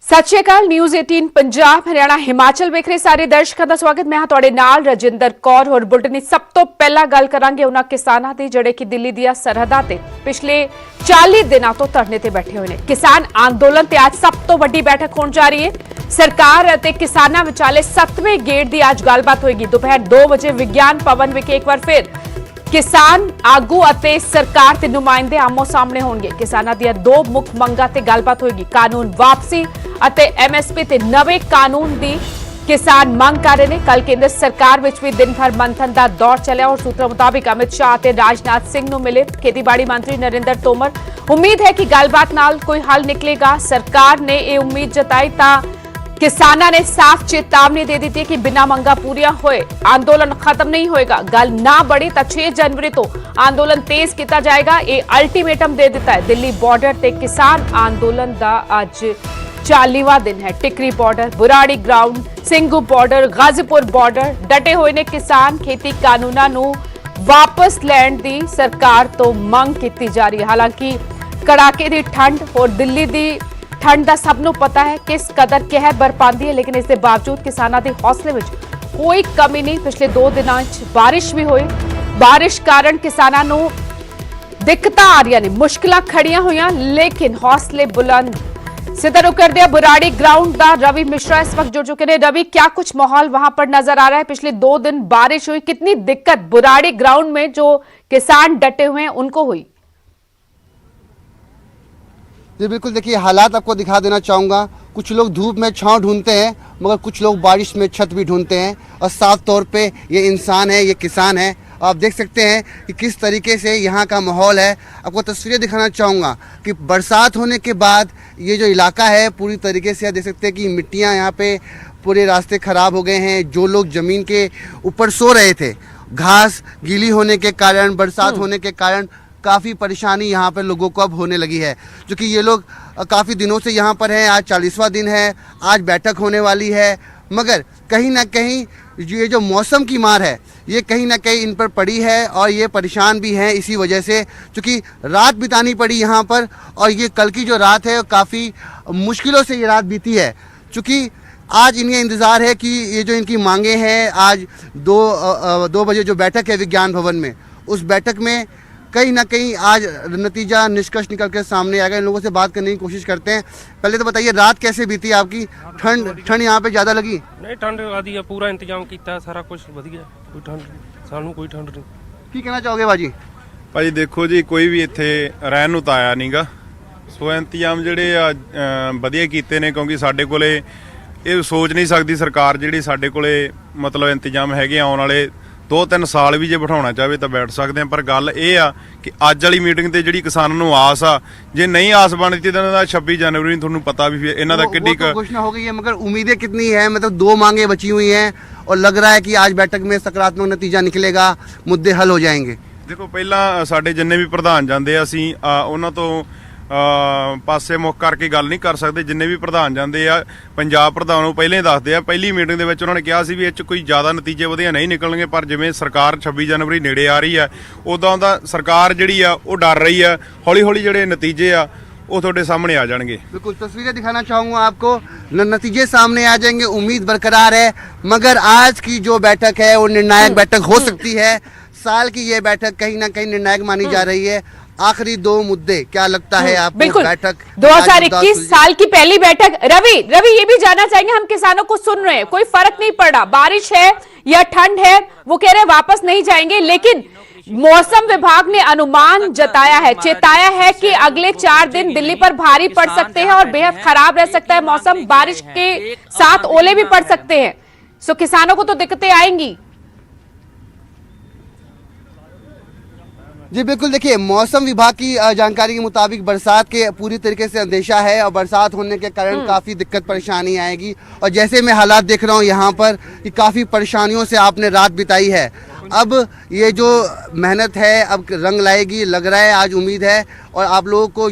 सत श्री अकाल। न्यूज़ 18 पंजाब हरियाणा हिमाचल ਵੇਖ ਰਹੇ ਸਾਰੇ ਦਰਸ਼ਕਾਂ ਦਾ ਸਵਾਗਤ। ਮੈਂ ਹਾਂ ਤੁਹਾਡੇ ਨਾਲ ਰਜਿੰਦਰ ਕੌਰ। ਹੋਰ ਬੁਲਟਨ ਦੀ ਸਭ ਤੋਂ ਪਹਿਲਾਂ ਗੱਲ ਕਰਾਂਗੇ ਉਹਨਾਂ ਕਿਸਾਨਾਂ ਦੀ ਜਿਹੜੇ ਕਿ ਦਿੱਲੀ ਦੀਆਂ ਸਰਹੱਦਾਂ ਤੇ ਪਿਛਲੇ 40 ਦਿਨਾਂ ਤੋਂ ਧਰਨੇ ਤੇ ਬੈਠੇ ਹੋਏ ਨੇ। ਕਿਸਾਨ ਅੰਦੋਲਨ ਤੇ ਅੱਜ ਸਭ ਤੋਂ ਵੱਡੀ ਬੈਠਕ ਹੋਣ ਜਾ ਰਹੀ ਹੈ। ਸਰਕਾਰ ਅਤੇ ਕਿਸਾਨਾਂ ਵਿਚਾਲੇ 7ਵੇਂ ਗੇੜ ਦੀ ਅੱਜ ਗੱਲਬਾਤ ਹੋਏਗੀ। ਦੁਪਹਿਰ 2 ਵਜੇ ਵਿਗਿਆਨ ਭਵਨ ਵਿਖੇ ਇੱਕ ਵਾਰ ਫਿਰ किसान आगू ਅਤੇ सरकार के नुमाइंदे आमो सामने होंगे। किसानों ਦੀਆਂ दो मुख मंगां ते गलबात होएगी। कानून वापसी ਅਤੇ MSP ते नवे कानून दी किसान मंग कर रहे हैं। कल केंद्र सरकार विच भी दिन भर मंथन का दौर चलिया और सूत्रों मुताबिक अमित शाह ते राजनाथ सिंह नूं मिले खेतीबाड़ी मंत्री नरेंद्र तोमर। उम्मीद है कि गलबात नाल कोई हल निकलेगा। सरकार ने यह उम्मीद जताई तां किसानों ने साफ चेतावनी दे दी थी कि बिना मंगा पूरियां होए आंदोलन खत्म नहीं होएगा। गल ना बढ़ी तो 6 जनवरी तो आंदोलन तेज किया जाएगा। ये अल्टीमेटम दे दिता है। दिल्ली बॉर्डर ते किसान आंदोलन का अज 40वां दिन है। Tikri border, Burari ground, Singhu border, Ghazipur border डटे हुए ने किसान। खेती कानूनां नूं वापस लैण दी सरकार तो मंग की जा रही है। हालांकि कड़ाके की ठंड और दिल्ली की ठंड का सब नूं पता है किस कदर कहर बरपांदी है, लेकिन इसके बावजूद किसानों के हौसले में कोई कमी नहीं। पिछले 2 दिनों बारिश भी हुई। बारिश कारण किसानों नूं दिक्कतां आ रही ने, मुश्किलां खड़ियां हुई, लेकिन हौसले बुलंद। सीधा रुक कर दिया बुराड़ी ग्राउंड का रवि मिश्रा इस वक्त जुड़ चुके हैं। रवि, क्या कुछ माहौल वहां पर नजर आ रहा है? पिछले 2 दिन बारिश हुई, कितनी दिक्कत बुराड़ी ग्राउंड में जो किसान डटे हुए हैं उनको हुई? जी बिल्कुल, देखिए हालात आपको दिखा देना चाहूँगा। कुछ लोग धूप में छांव ढूंढते हैं, मगर कुछ लोग बारिश में छत भी ढूंढते हैं। और साफ तौर पे ये इंसान है, ये किसान है। आप देख सकते हैं कि किस तरीके से यहाँ का माहौल है। आपको तस्वीरें दिखाना चाहूँगा कि बरसात होने के बाद ये जो इलाका है पूरी तरीके से आप देख सकते हैं कि मिट्टियाँ यहाँ पे पूरे रास्ते ख़राब हो गए हैं। जो लोग ज़मीन के ऊपर सो रहे थे, घास गीली होने के कारण, बरसात होने के कारण काफ़ी परेशानी यहाँ पर लोगों को अब होने लगी है। जो कि ये लोग काफ़ी दिनों से यहाँ पर हैं। आज 40वां दिन है, आज बैठक होने वाली है। मगर कहीं ना कहीं ये जो मौसम की मार है ये कहीं ना कहीं इन पर पड़ी है और ये परेशान भी हैं इसी वजह से, क्योंकि रात बितानी पड़ी यहाँ पर। और ये कल की जो रात है काफ़ी मुश्किलों से ये रात बीती है, चूँकि आज इन्हें इंतज़ार है कि ये जो इनकी मांगे हैं, आज 2 बजे जो बैठक है विज्ञान भवन में, उस बैठक में कहीं ना कहीं आज नतीजा निष्कर्ष निकल कर सामने आएगा। इन लोगों से बात करने की कोशिश करते हैं। पहले तो बताइए, रात कैसे बीती आपकी? ठंड यहाँ पे ज़्यादा लगी? नहीं, ठंड आदि है, पूरा इंतजाम किया, सारा कुछ वधिया, कोई ठंड सानू कोई ठंड नहीं। की कहना चाहोगे बाजी? ਭਾਜੀ ਦੇਖੋ ਜੀ, ਕੋਈ ਵੀ ਇੱਥੇ ਰਹਿਣ ਨੂੰ ਤਾਂ ਆਇਆ ਨਹੀਂਗਾ। ਸੋ ਇੰਤਜ਼ਾਮ ਜਿਹੜੇ ਆ ਵਧੀਆ ਕੀਤੇ ਨੇ, ਕਿਉਂਕਿ ਸਾਡੇ ਕੋਲੇ ਇਹ ਸੋਚ ਨਹੀਂ ਸਕਦੀ ਸਰਕਾਰ ਜਿਹੜੀ ਸਾਡੇ ਕੋਲੇ ਮਤਲਬ ਇੰਤਜ਼ਾਮ ਹੈਗੇ ਆਉਣ ਵਾਲੇ 2-3 ਸਾਲ ਵੀ ਜੇ ਬਿਠਾਉਣਾ ਚਾਹਵੇ ਤਾਂ ਬੈਠ ਸਕਦੇ ਆ। ਪਰ ਗੱਲ ਇਹ ਆ ਕਿ ਅੱਜ ਵਾਲੀ ਮੀਟਿੰਗ ਤੇ ਜਿਹੜੀ ਕਿਸਾਨਾਂ ਨੂੰ ਆਸ ਆ, ਜੇ ਨਹੀਂ ਆਸ ਬਣਦੀ ਤਾਂ ਇਹਨਾਂ ਦਾ 26 जनवरी ਨੂੰ ਤੁਹਾਨੂੰ पता भी ਇਹਨਾਂ ਦਾ ਕਿੱਡੀ घोषणा हो गई है, मगर उम्मीदें कितनी है? मतलब 2 मांगे बची हुई हैं और लग रहा है कि आज बैठक में सकारात्मक नतीजा निकलेगा, मुद्दे हल हो जाएंगे। ਦੇਖੋ, ਪਹਿਲਾਂ ਸਾਡੇ ਜਿੰਨੇ ਵੀ ਪ੍ਰਧਾਨ ਜਾਂਦੇ ਆ, ਅਸੀਂ ਉਹਨਾਂ ਤੋਂ ਪਾਸੇ ਮੁੱਖ ਕਰਕੇ ਗੱਲ ਨਹੀਂ ਕਰ ਸਕਦੇ। ਜਿੰਨੇ ਵੀ ਪ੍ਰਧਾਨ ਜਾਂਦੇ ਆ, ਪੰਜਾਬ ਪ੍ਰਧਾਨ ਨੂੰ ਪਹਿਲਾਂ ਹੀ ਦੱਸਦੇ ਆ। ਪਹਿਲੀ ਮੀਟਿੰਗ ਦੇ ਵਿੱਚ ਉਹਨਾਂ ਨੇ ਕਿਹਾ ਸੀ ਵੀ ਇਹ 'ਚ ਕੋਈ ਜ਼ਿਆਦਾ ਨਤੀਜੇ ਵਧੀਆ ਨਹੀਂ ਨਿਕਲਣਗੇ, ਪਰ ਜਿਵੇਂ ਸਰਕਾਰ 26 जनवरी ਨੇੜੇ ਆ ਰਹੀ ਆ, ਉਦੋਂ ਦਾ ਸਰਕਾਰ ਜਿਹੜੀ ਆ ਉਹ ਡਰ ਰਹੀ ਆ। ਹੌਲੀ ਹੌਲੀ ਜਿਹੜੇ ਨਤੀਜੇ ਆ वो थोड़े सामने आ जाएंगे। बिल्कुल, तस्वीरें दिखाना चाहूँगा आपको। नतीजे सामने आ जाएंगे, उम्मीद बरकरार है। मगर आज की जो बैठक है वो निर्णायक बैठक हो सकती है। साल की ये बैठक कहीं ना कहीं निर्णायक मानी जा रही है। आखिरी 2 मुद्दे, क्या लगता है आपको? बिल्कुल, बैठक 2021 साल की पहली बैठक। रवि, ये भी जानना चाहेंगे, हम किसानों को सुन रहे हैं, कोई फर्क नहीं पड़ रहा, बारिश है या ठंड है, वो कह रहे वापस नहीं जाएंगे, लेकिन मौसम विभाग ने अनुमान जताया है, चेताया है कि अगले 4 दिन दिल्ली पर भारी पड़ सकते हैं और बेहद खराब रह सकता है मौसम। बारिश के साथ ओले भी पड़ सकते हैं। सो किसानों को तो दिक्कतें आएंगी। जी बिल्कुल, देखिए मौसम विभाग की जानकारी के मुताबिक बरसात के पूरी तरीके से अंदेशा है और बरसात होने के कारण काफ़ी दिक्कत परेशानी आएगी। और जैसे मैं हालात देख रहा हूँ यहाँ पर कि काफ़ी परेशानियों से आपने रात बिताई है। अब ये जो मेहनत है अब रंग लाएगी, लग रहा है, आज उम्मीद है। और आप लोगों को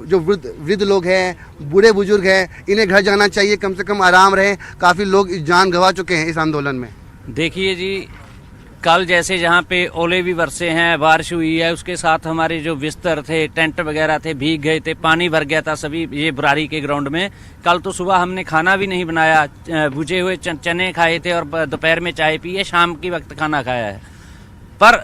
जो वृद्ध लोग हैं, बूढ़े बुजुर्ग हैं, इन्हें घर जाना चाहिए, कम से कम आराम रहें। काफ़ी लोग जान गंवा चुके हैं इस आंदोलन में। देखिए जी, कल जैसे जहाँ पे ओले भी बरसे हैं, बारिश हुई है, उसके साथ हमारे जो बिस्तर थे, टेंट वगैरह थे, भीग गए थे, पानी भर गया था सभी ये बरारी के ग्राउंड में। कल तो सुबह हमने खाना भी नहीं बनाया, भुजे हुए चने खाए थे और दोपहर में चाय पी है, शाम के वक्त खाना खाया है। पर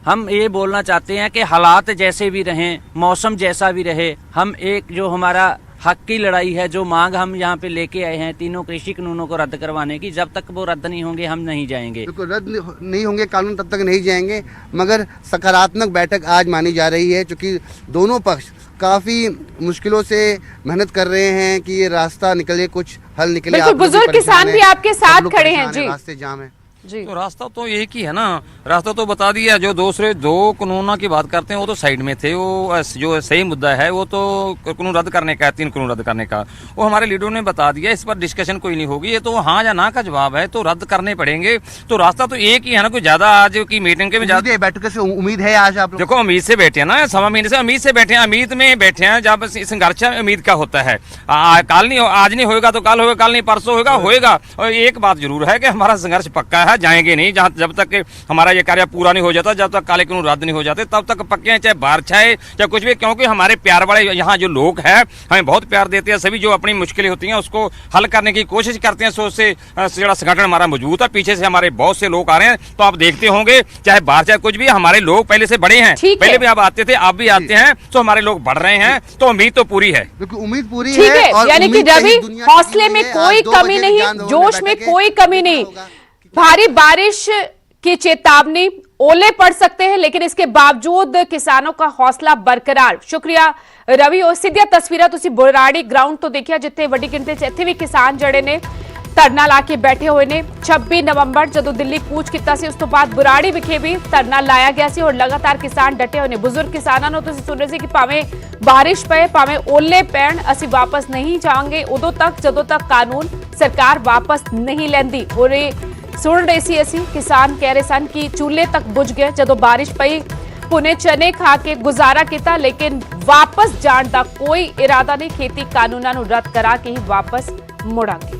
हम ये बोलना चाहते हैं कि हालात जैसे भी रहें, मौसम जैसा भी रहे, हम एक जो हमारा हक की लड़ाई है, जो मांग हम यहाँ पे लेके आए हैं तीनों कृषि कानूनों को रद्द करवाने की, जब तक वो रद्द नहीं होंगे हम नहीं जाएंगे। बिल्कुल रद्द नहीं होंगे कानून तब तक नहीं जाएंगे। मगर सकारात्मक बैठक आज मानी जा रही है, क्योंकि दोनों पक्ष काफ़ी मुश्किलों से मेहनत कर रहे हैं कि ये रास्ता निकले, कुछ हल निकले। बिल्कुल, बुजुर्ग किसान भी आपके साथ खड़े हैं जी। रास्ते जाम है जी। तो रास्ता तो एक ही है ना, रास्ता तो बता दिया। जो दूसरे दो कानूनों की बात करते हैं वो तो साइड में थे, वो जो सही मुद्दा है वो तो कानून रद्द करने का है, 3 कानून रद्द करने का, वो हमारे लीडरों ने बता दिया। इस पर डिस्कशन कोई नहीं होगी, ये तो हाँ या ना का जवाब है, तो रद्द करने पड़ेंगे। तो रास्ता तो एक ही है ना, कोई ज्यादा आज की मीटिंग के में ज्यादा बैठक से उम्मीद है आज आप लोग? देखो उम्मीद से बैठे हैं ना, 1.25 महीने से उम्मीद से बैठे हैं, उम्मीद में बैठे हैं। जब संघर्ष उम्मीद का होता है, कल नहीं, आज नहीं होगा तो कल होगा, कल नहीं परसों होगा। और एक बात जरूर है कि हमारा संघर्ष पक्का है, जाएंगे नहीं जब तक हमारा ये कार्य पूरा नहीं हो जाता, जब तक काले कानून रद्द नहीं हो जाते तब तक पक्के हैं, चाहे बारिश है चाहे कुछ भी। क्योंकि हमारे प्यार वाले यहाँ जो लोग हैं हमें बहुत प्यार देते हैं, सभी जो अपनी मुश्किलें होती हैं उसको हल करने की कोशिश करते हैं। सोच से जरा संगठन हमारा मजबूत है, पीछे से हमारे बहुत से लोग आ रहे हैं। तो आप देखते होंगे चाहे बाहर चाहे कुछ भी, हमारे लोग पहले से बड़े हैं, पहले भी आप आते थे, आप भी आते हैं, तो हमारे लोग बढ़ रहे हैं। तो उम्मीद तो पूरी है, बिल्कुल उम्मीद पूरी ठीक है। है, यानी कि रवि, हौसले में कोई कमी नहीं, जोश में कोई कमी नहीं। भारी बारिश की चेतावनी, ओले पड़ सकते हैं, लेकिन इसके बावजूद किसानों का हौसला बरकरार। शुक्रिया रवि। और सीधिया तस्वीरां तुसी बुराड़ी ग्राउंड तो देखिया, जिथे वड्डी गिनती च इत्थे भी किसान जड़े ने धरना ला के बैठे हुए ने। 26 नवंबर जदों दिल्ली कूच किया सी, उस तो बाद बुराड़ी विखे भी धरना लाया गया सी और लगातार किसान डटे हुए ने। बुजुर्ग किसानां नूं तुसीं सुन रहे सी कि भावें बारिश पए, भावें ओले पैण, असीं वापस नहीं जावांगे उदों तक जदों तक कानून सरकार वापस नहीं लैंदी। और सुन रहे सी असी किसान कह रहे सन कि चूल्हे तक बुझ गए जदों बारिश पई, भुने चने खा के गुजारा किया, लेकिन वापस जाण दा कोई इरादा नहीं। खेती कानूनां नूं रद्द करा के ही वापस मुड़ांगे।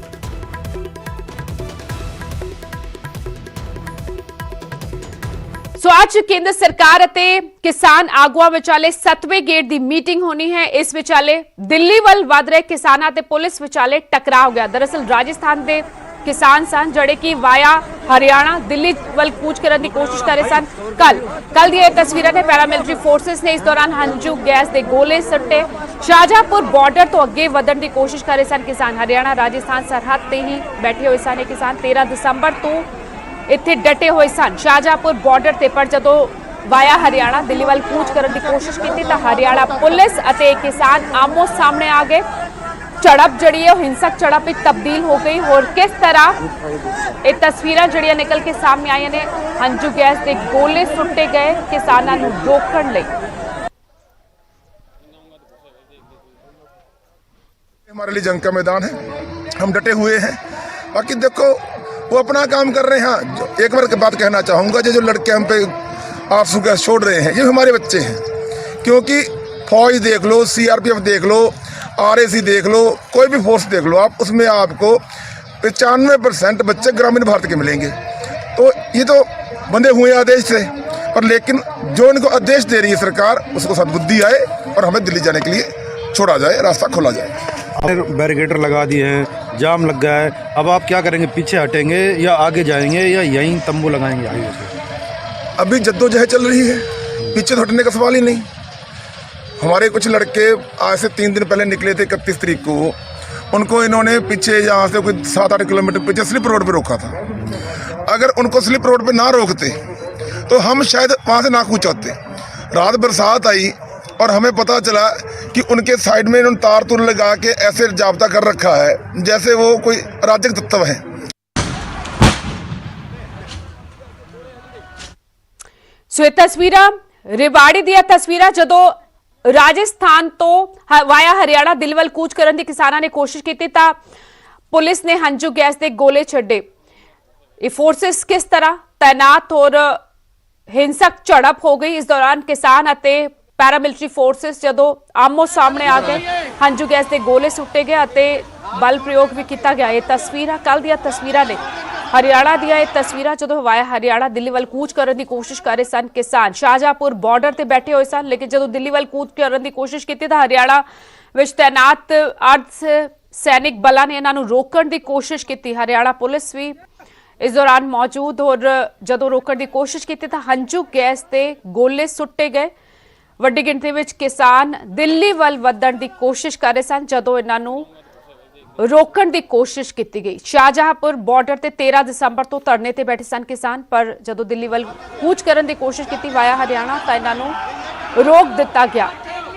सो आज केंद्र सरकार ਅਤੇ किसान आगुआं विचाले 7वें गेट ਦੀ ਮੀਟਿੰਗ ਹੋਣੀ ਹੈ। ਇਸ ਵਿਚਾਲੇ ਦਿੱਲੀ ਵੱਲ ਵਧ ਰਹੇ ਕਿਸਾਨਾਂ ਤੇ ਪੁਲਿਸ ਵਿਚਾਲੇ ਟਕਰਾਅ ਹੋ ਗਿਆ। ਦਰਅਸਲ ਰਾਜਸਥਾਨ ਦੇ किसान सन जड़े की वाया हरियाणा दिल्ली वल कूच करने की कोशिश कर रहे सन। कल दी तस्वीर ने पैरामिलिट्री फोर्सेस ने इस दौरान हंजू गैस के गोले सट्टे। शाहजहांपुर बॉर्डर तो अगे वधन की कोशिश कर रहे सन किसान। हरियाणा राजस्थान सरहद ते ही बैठे हुए सन किसान। 13 दिसंबर तो इत्थे डटे हुए सन शाहजहांपुर बॉर्डर ते, पर जदों वाया हरियाणा दिल्ली वल कूच करने की कोशिश की तो हरियाणा पुलिस अते किसान आमो सामने आ गए। झड़प जड़ी है हिंसक झड़प में तब्दील हो गई। और किस तरह ये तस्वीरें जड़ियां निकल के सामने आई ने, हंजू गैस के गोले सुट्टे गए किसानों को रोकण लई। हमारे लिए जंग का मैदान है, हम डटे हुए हैं। बाकी देखो वो अपना काम कर रहे हैं। एक बार की बात कहना चाहूँगा, जो लड़के हम पे आंसू गैस छोड़ रहे हैं, ये हमारे बच्चे हैं। क्योंकि फौज देख लो, CRPF देख लो, RAC देख लो, कोई भी फोर्स देख लो आप, उसमें आपको 95% बच्चे ग्रामीण भारत के मिलेंगे। तो ये तो बंधे हुए आदेश से, पर लेकिन जो इनको आदेश दे रही है सरकार, उसको सद्बुद्धि आए और हमें दिल्ली जाने के लिए छोड़ा जाए, रास्ता खोला जाए। बैरिकेटर लगा दिए हैं, जाम लग गया है। अब आप क्या करेंगे? पीछे हटेंगे या आगे जाएंगे या यहीं तंबू लगाएंगे आगे से? अभी जद्दोजहद चल रही है, पीछे तो हटने का सवाल ही नहीं। हमारे कुछ लड़के आज से 3 दिन पहले निकले थे, 31 तारीख को। उनको इन्होंने पीछे यहाँ से कोई 7-8 किलोमीटर पीछे स्लिप रोड पे रोका था। अगर उनको स्लिप रोड पे ना रोकते तो हम शायद वहाँ से ना कूच आते। रात बरसात आई और हमें पता चला कि उनके साइड में इन्होंने तार तुर लगा के ऐसे जाब्ता कर रखा है जैसे वो कोई अराजक तत्व है। सो ये तस्वीर रेवाड़ी दी तस्वीर जदों राजस्थान तो वाया हरियाणा दिल्ली वल कूच करने की किसानों ने कोशिश की तो पुलिस ने हंजू गैस के गोले छड्डे। ये फोर्सेस किस तरह तैनात और हिंसक झड़प हो गई। इस दौरान किसान अते पैरामिलिट्री फोर्सेस जदों आमो सामने आ गए, हंजू गैस के गोले सुट्टे गए, बल प्रयोग भी किया गया। ये तस्वीर कल दी तस्वीर ने ਹਰਿਆਣਾ ਦੀਆਂ ਇਹ ਤਸਵੀਰਾਂ ਜਦੋਂ ਵਾਇਆ ਹਰਿਆਣਾ ਦਿੱਲੀ ਵੱਲ ਕੂਚ ਕਰਨ ਦੀ ਕੋਸ਼ਿਸ਼ ਕਰ ਰਹੇ ਸਨ ਕਿਸਾਨ। ਸ਼ਾਹਜਹਾਂਪੁਰ ਬਾਰਡਰ ਤੇ ਬੈਠੇ ਹੋਏ ਸਨ, ਲੇਕਿਨ ਜਦੋਂ ਦਿੱਲੀ ਵੱਲ ਕੂਚ ਕਰਨ ਦੀ ਕੋਸ਼ਿਸ਼ ਕੀਤੀ ਤਾਂ ਹਰਿਆਣਾ ਵਿੱਚ ਤੈਨਾਤ ਅਰਧ ਸੈਨਿਕ ਬਲਾਂ ਨੇ ਇਹਨਾਂ ਨੂੰ ਰੋਕਣ ਦੀ ਕੋਸ਼ਿਸ਼ ਕੀਤੀ। ਹਰਿਆਣਾ ਪੁਲਿਸ ਵੀ ਇਸ ਦੌਰਾਨ ਮੌਜੂਦ ਔਰ ਜਦੋਂ ਰੋਕਣ ਦੀ ਕੋਸ਼ਿਸ਼ ਕੀਤੀ ਤਾਂ ਹੰਝੂ ਗੈਸ ਤੇ ਗੋਲੇ ਸੁੱਟੇ ਗਏ। ਵੱਡੀ ਗਿਣਤੀ ਵਿੱਚ ਕਿਸਾਨ ਦਿੱਲੀ ਵੱਲ ਵਧਣ ਦੀ ਕੋਸ਼ਿਸ਼ ਕਰ ਰਹੇ ਸਨ ਜਦੋਂ ਇਹਨਾਂ ਨੂੰ ਰੋਕਣ ਦੀ ਕੋਸ਼ਿਸ਼ ਕੀਤੀ ਗਈ। ਸ਼ਾਹਜਹਾਂਪੁਰ ਬਾਰਡਰ ਤੇ 13 ਦਸੰਬਰ ਤੋਂ ਧਰਨੇ ਤੇ ਬੈਠੇ ਸਨ ਕਿਸਾਨ, ਪਰ ਜਦੋਂ ਦਿੱਲੀ ਵੱਲ ਕੂਚ ਕਰਨ ਦੀ ਕੋਸ਼ਿਸ਼ ਕੀਤੀ ਵਾਇਆ ਹਰਿਆਣਾ ਤਾਂ ਇਹਨਾਂ ਨੂੰ ਰੋਕ ਦਿੱਤਾ ਗਿਆ।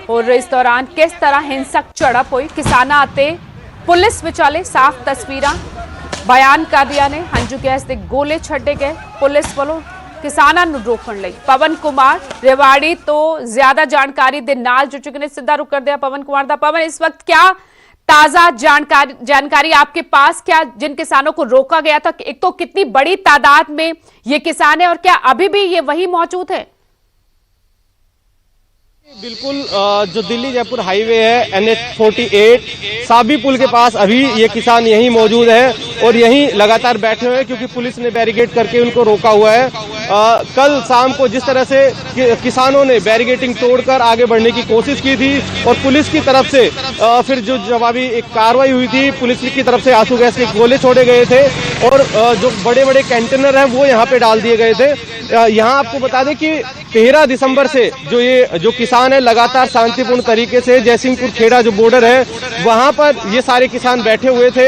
ਔਰ ਇਸ ਦੌਰਾਨ ਕਿਸ ਤਰ੍ਹਾਂ ਹਿੰਸਕ ਝੜਪ ਹੋਈ ਕਿਸਾਨਾਂ ਅਤੇ ਪੁਲਿਸ ਵਿਚਾਲੇ ਸਾਫ਼ ਤਸਵੀਰਾਂ ਬਿਆਨ ਕਰਦੀਆਂ ਨੇ। ਹੰਝੂ ਗੈਸ ਦੇ ਗੋਲੇ ਛੱਡੇ ਗਏ ਪੁਲਿਸ ਵੱਲੋਂ ਕਿਸਾਨਾਂ ਨੂੰ ਰੋਕਣ ਲਈ। ਪਵਨ ਕੁਮਾਰ रेवाड़ी तो ज्यादा जानकारी दे नाल जुड़ चुके हैं, सीधा रुक कर दिया पवन कुमार दा। पवन, इस वक्त क्या ताजा जानकारी आपके पास, क्या जिन किसानों को रोका गया था, एक तो कितनी बड़ी तादाद में ये किसान है और क्या अभी भी ये वही मौजूद है? बिल्कुल, जो दिल्ली जयपुर हाईवे है NH48 साबी पुल के पास अभी ये किसान यहीं मौजूद है और यहीं लगातार बैठे हुए हैं क्योंकि पुलिस ने बैरिकेड करके उनको रोका हुआ है। कल शाम को जिस तरह से किसानों ने बैरिकेडिंग तोड़कर आगे बढ़ने की कोशिश की थी और पुलिस की तरफ से फिर जो जवाबी एक कार्रवाई हुई थी, पुलिस की तरफ से आंसू गैस के गोले छोड़े गए थे और जो बड़े बड़े कंटेनर हैं वो यहाँ पे डाल दिए गए थे। यहाँ आपको बता दें कि 13 दिसंबर से जो किसान है लगातार शांतिपूर्ण तरीके से जयसिंहपुर खेड़ा जो बॉर्डर है वहां पर ये सारे किसान बैठे हुए थे।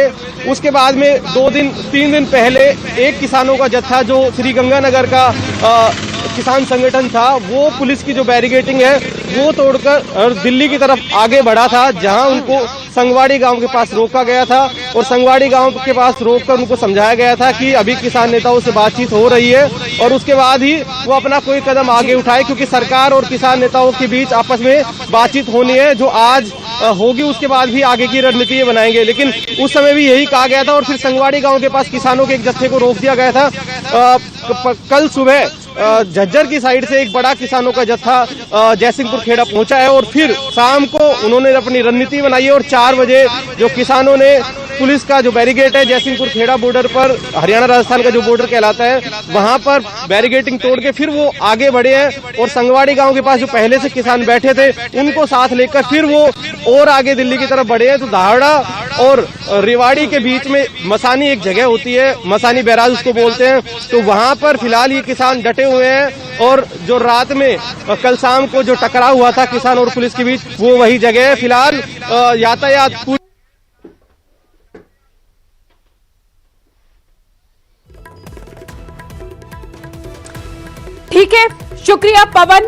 उसके बाद में 3 दिन पहले एक किसानों का जत्था जो श्री गंगानगर का किसान संगठन था वो पुलिस की जो बैरिकेडिंग है वो तोड़कर दिल्ली की तरफ आगे बढ़ा था, जहां उनको संगवाड़ी गांव के पास रोका गया था और संगवाड़ी गांव के पास रोककर उनको समझाया गया था कि अभी किसान नेताओं से बातचीत हो रही है और उसके बाद ही वो अपना कोई कदम आगे उठाए, क्योंकि सरकार और किसान नेताओं के बीच आपस में बातचीत होनी है जो आज होगी, उसके बाद भी आगे की रणनीति बनाएंगे। लेकिन उस समय भी यही कहा गया था और फिर संगवाड़ी गांव के पास किसानों के एक जत्थे को रोक दिया गया था। कल सुबह झज्जर की साइड से एक बड़ा किसानों का जत्था जयसिंहपुर खेड़ा पहुंचा है और फिर शाम को उन्होंने अपनी रणनीति बनाई है और 4 बजे जो किसानों ने पुलिस का जो बैरिकेड है जयसिंहपुर खेड़ा बॉर्डर पर, हरियाणा राजस्थान का जो बॉर्डर कहलाता है, वहां पर बैरिकेडिंग तोड़ के फिर वो आगे बढ़े हैं और संगवाड़ी गांव के पास जो पहले से किसान बैठे थे उनको साथ लेकर फिर वो और आगे दिल्ली की तरफ बढ़े हैं। तो धाहड़ा और रेवाड़ी के बीच में मसानी एक जगह होती है, मसानी बैराज उसको बोलते हैं, तो वहां पर फिलहाल ये किसान डटे हुए हैं और जो रात में कल शाम को जो टकराव हुआ था किसान और पुलिस के बीच वो वही जगह है। फिलहाल यातायात ठीक है, शुक्रिया पवन।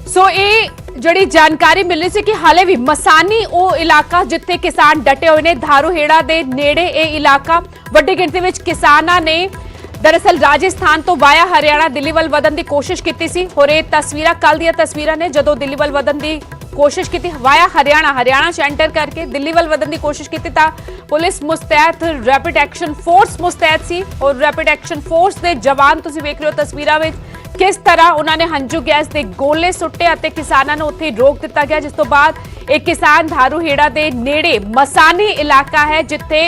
सो ये जड़ी जानकारी मिलनी सी कि हाले भी मसानी ਉਹ ਇਲਾਕਾ ਜਿੱਥੇ ਕਿਸਾਨ ਡਟੇ ਹੋਏ ਨੇ, धारूहेड़ा ਦੇ ਨੇੜੇ ਇਹ ਇਲਾਕਾ ਵੱਡੀ ਗਿਣਤੀ ਵਿੱਚ ਕਿਸਾਨਾਂ ਨੇ दरअसल राजस्थान तो वाया हरियाणा दिल्ली ਵੱਲ ਵਧਣ ਦੀ ਕੋਸ਼ਿਸ਼ ਕੀਤੀ ਸੀ। और ਇਹ ਤਸਵੀਰਾਂ ਕੱਲ ਦੀਆਂ ਤਸਵੀਰਾਂ ਨੇ ਜਦੋਂ ਦਿੱਲੀ ਵੱਲ ਵਧਣ ਦੀ कोशिश की वाया हरियाणा से एंटर करके दिल्ली वल वधन की कोशिश की पुलिस मुस्तैद, रैपिड एक्शन फोर्स मुस्तैद सी और रैपिड एक्शन फोर्स के जवान तुसीं वेख रहे हो तस्वीरां विच किस तरह उन्होंने हंजू गैस के गोले सुट्टे और किसानों को उत्थे रोक दिता गया, जिस तो बाद एक किसान धारूहेड़ा के नेड़े मसानी इलाका है जिथे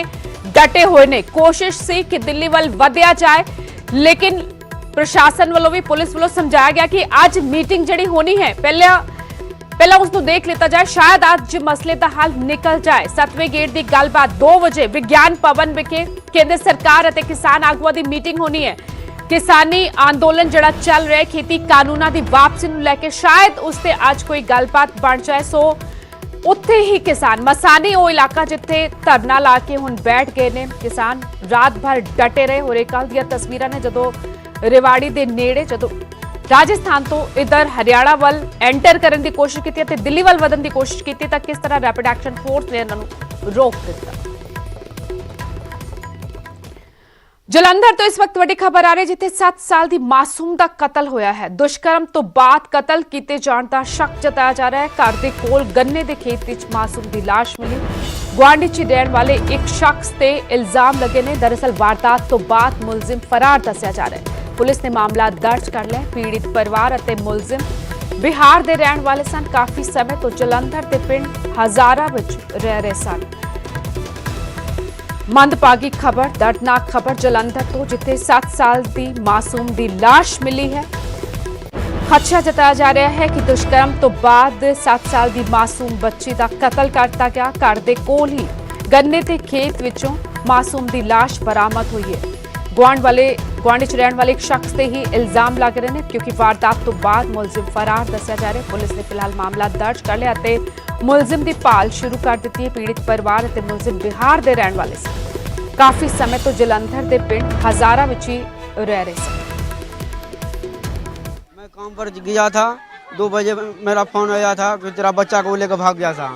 डटे हुए ने। कोशिश सी कि दिल्ली वल वधिया जाए, लेकिन प्रशासन वालों भी पुलिस वालों समझाया गया कि आज मीटिंग जिहड़ी होनी है पहला उसको देख लेता जाए, शायद आज मसले का हल निकल जाए। 7वें गेट की गलबात 2 बजे विज्ञान भवन विखे केंद्र सरकार और किसान आगुआ की मीटिंग होनी है। किसानी आंदोलन जड़ा चल रहा है खेती कानूना की वापसी नूं लैके शायद उससे आज कोई गलबात बन जाए। सो उत्थे ही किसान मसानी वो इलाका जिथे धरना ला के हुण बैठ गए ने किसान, रात भर डटे रहे। और कल दी तस्वीरां ने जदों रेवाड़ी के नेड़े जदों राजस्थान तो इधर हरियाणा वल एंटर करने की कोशिश की ते दिल्ली वल वधन की कोशिश की तां किस तरह रैपिड एक्शन फोर्स ने इन्हां नूं रोक दिता। जलंधर तो इस वक्त बड़ी खबर आ रही जिथे 7 साल की मासूम का कतल होया है। दुष्कर्म तो बाद कतल किए जाने का शक जताया जा रहा है। घर के कोल गन्ने के खेत विच मासूम की लाश मिली। गुआंढी च रहने वाले एक शख्स ते इल्जाम लगे ने। दरअसल वारदात तो बाद मुलजिम फरार दस्या जा रहा है। पुलिस ने मामला दर्ज कर लिया। पीड़ित परिवार और मुलजिम बिहार के रहने वाले सन, काफी समय तो जलंधर के पिंड हजारा विच रह रहे सन। ਮੰਦਭਾਗੀ ਖਬਰ, ਦਰਦਨਾਕ ਖਬਰ ਜਲੰਧਰ ਤੋਂ, ਜਿੱਥੇ 7 ਸਾਲ ਦੀ ਮਾਸੂਮ ਦੀ ਲਾਸ਼ ਮਿਲੀ ਹੈ। ਖਦਸ਼ਾ ਜਤਾਇਆ ਜਾ ਰਿਹਾ ਹੈ ਕਿ ਦੁਸ਼ਕਰਮ ਤੋਂ ਬਾਅਦ 7 ਸਾਲ ਦੀ ਮਾਸੂਮ ਬੱਚੀ ਦਾ ਕਤਲ ਕਰ ਦਿੱਤਾ ਗਿਆ। ਘਰ ਦੇ ਕੋਲ ਹੀ ਗੰਨੇ ਦੇ ਖੇਤ ਵਿੱਚੋਂ ਮਾਸੂਮ ਦੀ ਲਾਸ਼ ਬਰਾਮਦ ਹੋਈ ਹੈ। ਗੁਆਂਢ 'ਚ ਰਹਿਣ ਵਾਲੇ ਇੱਕ ਸ਼ਖਸ ਤੇ ਹੀ ਇਲਜ਼ਾਮ ਲੱਗ ਰਹੇ ਨੇ, ਕਿਉਂਕਿ ਵਾਰਦਾਤ ਤੋਂ ਬਾਅਦ ਮੁਲਜ਼ਮ ਫਰਾਰ ਦੱਸਿਆ ਜਾ ਰਿਹਾ ਹੈ। ਪੁਲਿਸ ਨੇ ਫਿਲਹਾਲ ਮਾਮਲਾ ਦਰਜ ਕਰ ਲਿਆ ਅਤੇ ਮੁਲਜ਼ਮ ਦੀ ਭਾਲ ਸ਼ੁਰੂ ਕਰ ਦਿੱਤੀ ਹੈ। ਪੀੜਿਤ ਪਰਿਵਾਰ ਅਤੇ ਮੁਲਜ਼ਮ ਬਿਹਾਰ ਦੇ ਰਹਿਣ ਵਾਲੇ ਸਨ। ਕਾਫੀ ਸਮੇਂ ਤੋਂ ਜਲੰਧਰ ਦੇ ਪਿੰਡ ਹਜ਼ਾਰਾ ਵਿੱਚ ਹੀ ਰਹਿ ਰਹੇ ਸਨ। मैं काम पर गया था, 2 बजे मेरा फोन आया था कि तेरा बच्चा को लेकर भाग गया था।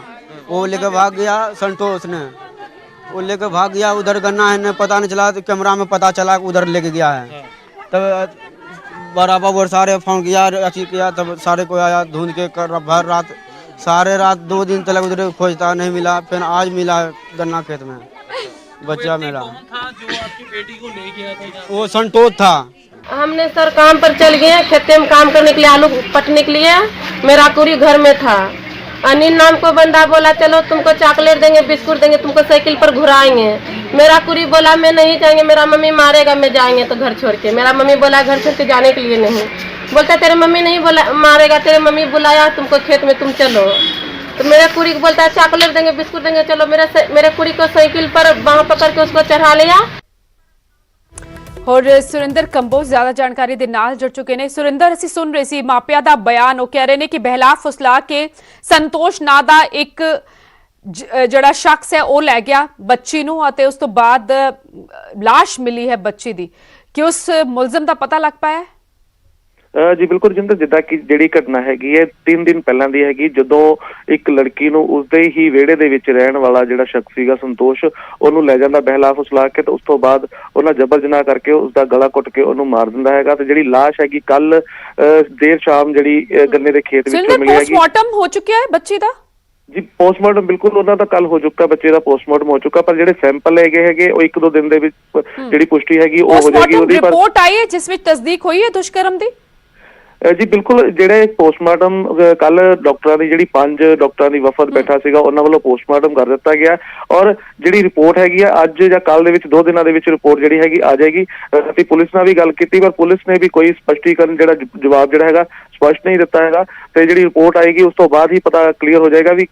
वो लेकर भाग गया संतोष ने, वो लेकर भाग गया। उधर गन्ना है ने पता नहीं चला, तो कैमरा में पता चला कि उधर लेके गया है। तब बड़ा बाबू सारे फोन किया, अच्छी किया, तब सारे को आया ढूंढ के भर रात, सारे रात 2 दिन तक उधर खोजता नहीं मिला। फिर आज मिला गन्ना खेत में बच्चा मेरा। जो आपकी बेटी को ले गया था वो संतोष था। हमने सर काम पर चल गए, खेते में काम करने के लिए, आलू पटने के लिए। मेरा कुरी घर में था। अनिल नाम को बंदा बोला चलो तुमको चॉकलेट देंगे, बिस्कुट देंगे, तुमको साइकिल पर घुराएंगे। मेरा कुरी बोला मैं नहीं जाएंगे, मेरा मम्मी मारेगा, मैं जाएंगे तो घर छोड़ के। मेरा मम्मी बोला घर छोड़ के जाने के लिए नहीं। बोलता तेरे मम्मी नहीं बोला मारेगा, तेरे मम्मी बुलाया तुमको खेत में, तुम चलो। तो मेरे कुरी को बोलता है चॉकलेट देंगे, बिस्कुट देंगे, चलो। मेरे कुरी को साइकिल पर बाँह पकड़ के उसको चढ़ा लिया। और सुरिंदर कंबोज ज्यादा जानकारी ਦੇ ਨਾਲ जुड़ चुके ਨੇ। सुरिंदर, ਅਸੀਂ ਸੁਣ ਰਹੇ ਸੀ ਮਾਪਿਆਂ ਦਾ ਬਿਆਨ। ਉਹ ਕਹਿ ਰਹੇ ਨੇ ਕਿ ਬਹਿਲਾ ਫੁਸਲਾ ਕੇ ਸੰਤੋਸ਼ ਨਾਂ ਦਾ ਇੱਕ ਜਿਹੜਾ ਸ਼ਖਸ ਹੈ ਉਹ ਲੈ ਗਿਆ ਬੱਚੀ ਨੂੰ, ਅਤੇ ਉਸ ਤੋਂ ਬਾਅਦ ਲਾਸ਼ ਮਿਲੀ ਹੈ ਬੱਚੀ ਦੀ। ਕਿ ਉਸ ਮੁਲਜ਼ਮ ਦਾ ਪਤਾ ਲੱਗ ਪਾਇਆ? ਜੀ ਬਿਲਕੁਲ ਜਿੰਦਰ, ਜਿੱਦਾਂ ਕਿ ਜਿਹੜੀ ਘਟਨਾ ਹੈਗੀ ਹੈ 3 ਦਿਨ ਪਹਿਲਾਂ ਦੀ ਹੈਗੀ, ਜਦੋਂ ਇੱਕ ਲੜਕੀ ਨੂੰ ਉਸਦੇ ਹੀ ਵਿਹੜੇ ਦੇ ਵਿੱਚ ਰਹਿਣ ਵਾਲਾ ਜਿਹੜਾ ਸ਼ਖਸ ਸੀਗਾ ਸੰਤੋਸ਼, ਉਹਨੂੰ ਲੈ ਜਾਂਦਾ ਬਹਿਲਾ ਫੁਸਲਾ ਕੇ, ਤੇ ਉਸ ਤੋਂ ਬਾਅਦ ਉਹਨਾਂ ਜਬਰ ਜਨਾਹ ਕਰਕੇ ਉਸਦਾ ਗਲਾ ਘੁੱਟ ਕੇ ਉਹਨੂੰ ਮਾਰ ਦਿੰਦਾ ਹੈਗਾ। ਤੇ ਜਿਹੜੀ ਲਾਸ਼ ਹੈਗੀ ਕੱਲ ਦੇਰ ਸ਼ਾਮ ਜਿਹੜੀ ਗੰਨੇ ਦੇ ਖੇਤ ਵਿੱਚੋਂ ਮਿਲੀ ਹੈਗੀ। ਪੋਸਟਮਾਰਟਮ ਹੋ ਚੁੱਕਿਆ ਹੈ ਬੱਚੀ ਦਾ? ਜੀ ਪੋਸਟਮਾਰਟਮ ਬਿਲਕੁਲ ਉਹਨਾਂ ਦਾ ਕੱਲ ਹੋ ਚੁੱਕਾ, ਬੱਚੇ ਦਾ ਪੋਸਟਮਾਰਟਮ ਹੋ ਚੁੱਕਾ, ਪਰ ਜਿਹੜੇ ਸੈਂਪਲ ਹੈਗੇ ਉਹ 1-2 ਦਿਨ ਦੇ ਵਿੱਚ ਜਿਹੜੀ ਪੁਸ਼ਟੀ ਹੈਗੀ ਉਹ ਹੋ ਜਾਏਗੀ। ਉਹਦੀ ਰਿਪੋਰਟ ਆਈ ਹੈ ਜਿਸ ਵਿੱਚ ਤਸਦੀਕ ਹੋਈ ਹੈ ਦੁਸ਼ਕਰਮ ਦੀ? ਜੀ ਬਿਲਕੁਲ, ਜਿਹੜੇ ਪੋਸਟਮਾਰਟਮ ਕੱਲ ਡਾਕਟਰਾਂ ਦੀ ਜਿਹੜੀ 5 ਡਾਕਟਰਾਂ ਦੀ ਵਫਦ ਬੈਠਾ ਸੀਗਾ ਉਹਨਾਂ ਵੱਲੋਂ ਪੋਸਟਮਾਰਟਮ ਕਰ ਦਿੱਤਾ ਗਿਆ, ਔਰ ਜਿਹੜੀ ਰਿਪੋਰਟ ਹੈਗੀ ਆ ਅੱਜ ਜਾਂ ਕੱਲ ਦੇ ਵਿੱਚ 2 ਦਿਨਾਂ ਦੇ ਵਿੱਚ ਰਿਪੋਰਟ ਜਿਹੜੀ ਹੈਗੀ ਆ ਜਾਏਗੀ। ਅਸੀਂ ਪੁਲਿਸ ਨਾਲ ਵੀ ਗੱਲ ਕੀਤੀ, ਪਰ ਪੁਲਿਸ ਨੇ ਵੀ ਕੋਈ ਸਪਸ਼ਟੀਕਰਨ ਜਿਹੜਾ ਜਵਾਬ ਜਿਹੜਾ ਹੈਗਾ ਸਪਸ਼ਟ ਨਹੀਂ ਦਿੱਤਾ ਹੈਗਾ। ਤੇ ਜਿਹੜੀ ਰਿਪੋਰਟ ਆਏਗੀ ਉਸ ਤੋਂ ਬਾਅਦ ਹੀ ਪਤਾ ਕਲੀਅਰ ਹੋ ਜਾਏਗਾ ਵੀ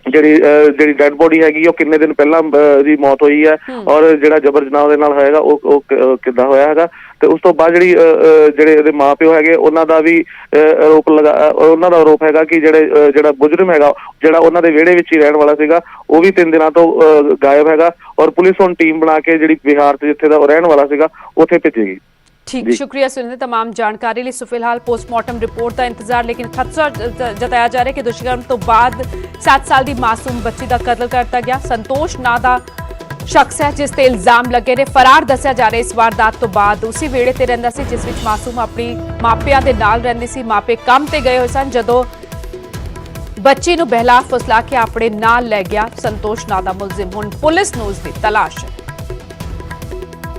ਜਿਹੜੀ ਡੈਡ ਬੋਡੀ ਹੈਗੀ ਉਹ ਕਿੰਨੇ ਦਿਨ ਪਹਿਲਾਂ ਦੀ ਮੌਤ ਹੋਈ ਹੈ, ਔਰ ਜਿਹੜਾ ਜਬਰ ਜਨਾਹ ਉਹਦੇ ਨਾਲ ਹੋਏਗਾ ਉਹ ਕਿੱਦਾਂ ਹੋਇਆ ਹੈਗਾ। ਤੇ ਉਸ ਤੋਂ ਬਾਅਦ ਜਿਹੜੇ ਇਹਦੇ ਮਾਂ ਪਿਓ ਹੈਗੇ ਉਹਨਾਂ ਦਾ ਵੀ ਉਹਨਾਂ ਦਾ ਆਰੋਪ ਹੈਗਾ ਕਿ ਜਿਹੜਾ ਮੁਜਰਮ ਹੈਗਾ, ਜਿਹੜਾ ਉਹਨਾਂ ਦੇ ਵਿਹੜੇ ਵਿੱਚ ਹੀ ਰਹਿਣ ਵਾਲਾ ਸੀਗਾ, ਉਹ ਵੀ 3 ਦਿਨਾਂ ਤੋਂ ਗਾਇਬ ਹੈਗਾ। ਔਰ ਪੁਲਿਸ ਹੁਣ ਟੀਮ ਬਣਾ ਕੇ ਜਿਹੜੀ ਬਿਹਾਰ ਤੇ ਜਿੱਥੇ ਦਾ ਉਹ ਰਹਿਣ ਵਾਲਾ ਸੀਗਾ ਉੱਥੇ ਭੇਜੇਗੀ। ठीक, शुक्रिया सुनिंदर तमाम जानकारी लिए। सो फिलहाल पोस्टमार्टम रिपोर्ट का इंतजार, लेकिन खदशा जताया जा रहा है कि दुष्कर्म तो बाद 7 साल की मासूम बच्ची का कत्ल करता गया। संतोष नां दा शख्स है जिस ते इल्जाम लगे ने, फरार दस्या जा रहा है। इस वारदात तो बाद उसी वेड़े ते रहिंदा सी जिस विच मासूम अपनी मापिਆਂ ਦੇ ਨਾਲ ਰਹਿੰਦੀ ਸੀ। मापे काम ते गए होए सन ਜਦੋਂ ਬੱਚੀ ਨੂੰ ਬਹਿਲਾ ਫੁਸਲਾ ਕੇ ਆਪਣੇ ਨਾਲ ਲੈ ਗਿਆ ਸੰਤੋਸ਼ ਨਾਮ ਦਾ ਮੁਲਜ਼ਮ। ਹੁਣ ਪੁਲਿਸ ਨੂੰ ਉਸ ਦੀ ਤਲਾਸ਼ ਹੈ।